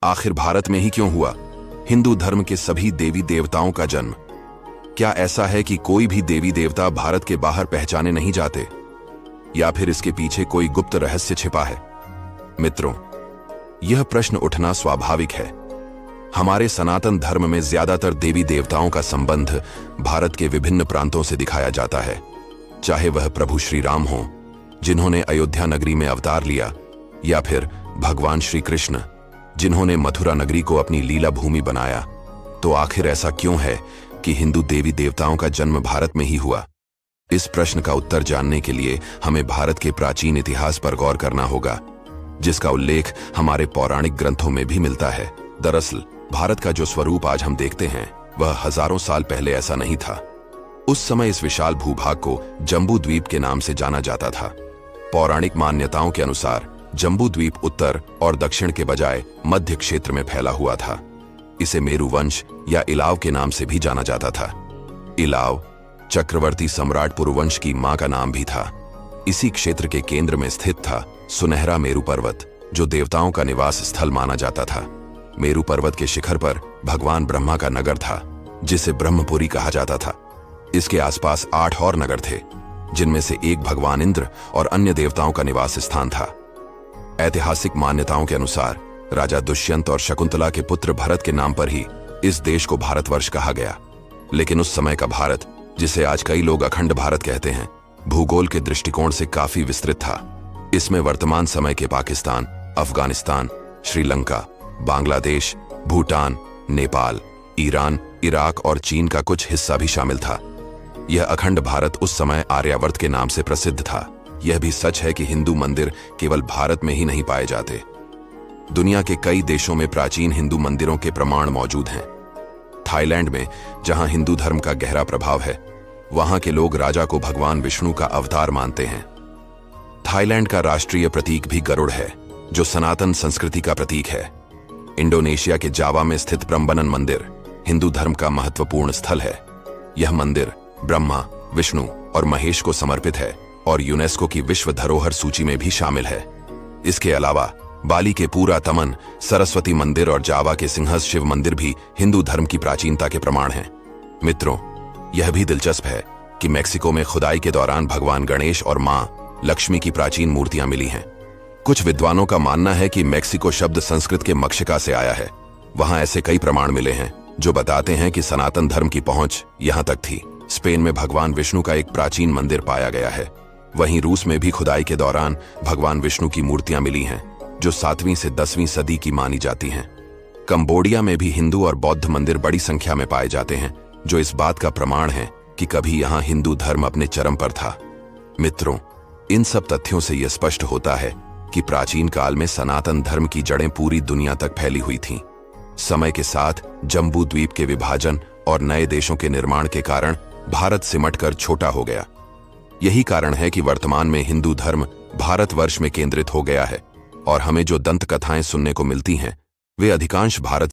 आखिर भारत में ही क्यों हुआ हिंदू धर्म के सभी देवी देवताओं का जन्म? क्या ऐसा है कि कोई भी देवी देवता भारत के बाहर पहचाने नहीं जाते, या फिर इसके पीछे कोई गुप्त रहस्य छिपा है? मित्रों, यह प्रश्न उठना स्वाभाविक है। हमारे सनातन धर्म में ज्यादातर देवी देवताओं का संबंध भारत के विभिन्न प्रांतों से दिखाया जाता है, चाहे वह प्रभु श्री राम हो, जिन्होंने अयोध्या नगरी में अवतार लिया, या फिर भगवान श्री कृष्ण, जिन्होंने मथुरा नगरी को अपनी लीला भूमि बनाया। तो आखिर ऐसा क्यों है कि हिंदू देवी देवताओं का जन्म भारत में ही हुआ? इस प्रश्न का उत्तर जानने के लिए हमें भारत के प्राचीन इतिहास पर गौर करना होगा, जिसका उल्लेख हमारे पौराणिक ग्रंथों में भी मिलता है। दरअसल भारत का जो स्वरूप आज हम देखते हैं, वह हजारों साल पहले ऐसा नहीं था। उस समय इस विशाल भूभाग को जम्बू द्वीप के नाम से जाना जाता था। पौराणिक मान्यताओं के अनुसार जम्बू द्वीप उत्तर और दक्षिण के बजाय मध्य क्षेत्र में फैला हुआ था। इसे मेरु वंश या इलाव के नाम से भी जाना जाता था। इलाव चक्रवर्ती सम्राट पुरुवंश की मां का नाम भी था। इसी क्षेत्र के केंद्र में स्थित था सुनहरा मेरु पर्वत, जो देवताओं का निवास स्थल माना जाता था। मेरु पर्वत के शिखर पर भगवान ब्रह्मा का नगर था, जिसे ब्रह्मपुरी कहा जाता था। इसके आसपास 8 और नगर थे, जिनमें से एक भगवान इंद्र और अन्य देवताओं का निवास स्थान था। ऐतिहासिक मान्यताओं के अनुसार राजा दुष्यंत और शकुंतला के पुत्र भरत के नाम पर ही इस देश को भारतवर्ष कहा गया। लेकिन उस समय का भारत, जिसे आज कई लोग अखंड भारत कहते हैं, भूगोल के दृष्टिकोण से काफी विस्तृत था। इसमें वर्तमान समय के पाकिस्तान, अफगानिस्तान, श्रीलंका, बांग्लादेश, भूटान, नेपाल, ईरान, इराक और चीन का कुछ हिस्सा भी शामिल था। यह अखंड भारत उस समय आर्यावर्त के नाम से प्रसिद्ध था। यह भी सच है कि हिंदू मंदिर केवल भारत में ही नहीं पाए जाते। दुनिया के कई देशों में प्राचीन हिंदू मंदिरों के प्रमाण मौजूद हैं। थाईलैंड में, जहां हिंदू धर्म का गहरा प्रभाव है, वहां के लोग राजा को भगवान विष्णु का अवतार मानते हैं। थाईलैंड का राष्ट्रीय प्रतीक भी गरुड़ है, जो सनातन संस्कृति का प्रतीक है। इंडोनेशिया के जावा में स्थित प्रम्बनन मंदिर हिंदू धर्म का महत्वपूर्ण स्थल है। यह मंदिर ब्रह्मा, विष्णु और महेश को समर्पित है और यूनेस्को की विश्व धरोहर सूची में भी शामिल है। इसके अलावा बाली के पूरा तमन सरस्वती मंदिर और जावा के सिंहस शिव मंदिर भी हिंदू धर्म की प्राचीनता के प्रमाण हैं। मित्रों, यह भी दिलचस्प है कि मैक्सिको में खुदाई के दौरान भगवान गणेश और मां लक्ष्मी की प्राचीन मूर्तियां मिली हैं। कुछ विद्वानों का मानना है कि मैक्सिको शब्द संस्कृत के मक्षिका से आया है। वहां ऐसे कई प्रमाण मिले हैं जो बताते हैं कि सनातन धर्म की पहुंच यहां तक थी। स्पेन में भगवान विष्णु का एक प्राचीन मंदिर पाया गया है। वहीं रूस में भी खुदाई के दौरान भगवान विष्णु की मूर्तियां मिली हैं, जो 7वीं से 10वीं सदी की मानी जाती हैं। कंबोडिया में भी हिंदू और बौद्ध मंदिर बड़ी संख्या में पाए जाते हैं, जो इस बात का प्रमाण है कि कभी यहां हिंदू धर्म अपने चरम पर था। मित्रों, इन सब तथ्यों से यह स्पष्ट होता है कि प्राचीन काल में सनातन धर्म की जड़ें पूरी दुनिया तक फैली हुई थीं। समय के साथ जम्बू द्वीप के विभाजन और नए देशों के निर्माण के कारण भारत सिमटकर छोटा हो गया। यही कारण है कि वर्तमान में हिंदू धर्म भारतवर्ष में केंद्रित हो गया है और हमें जो दंत कथाएं सुनने को मिलती हैं, वे अधिकांश भारत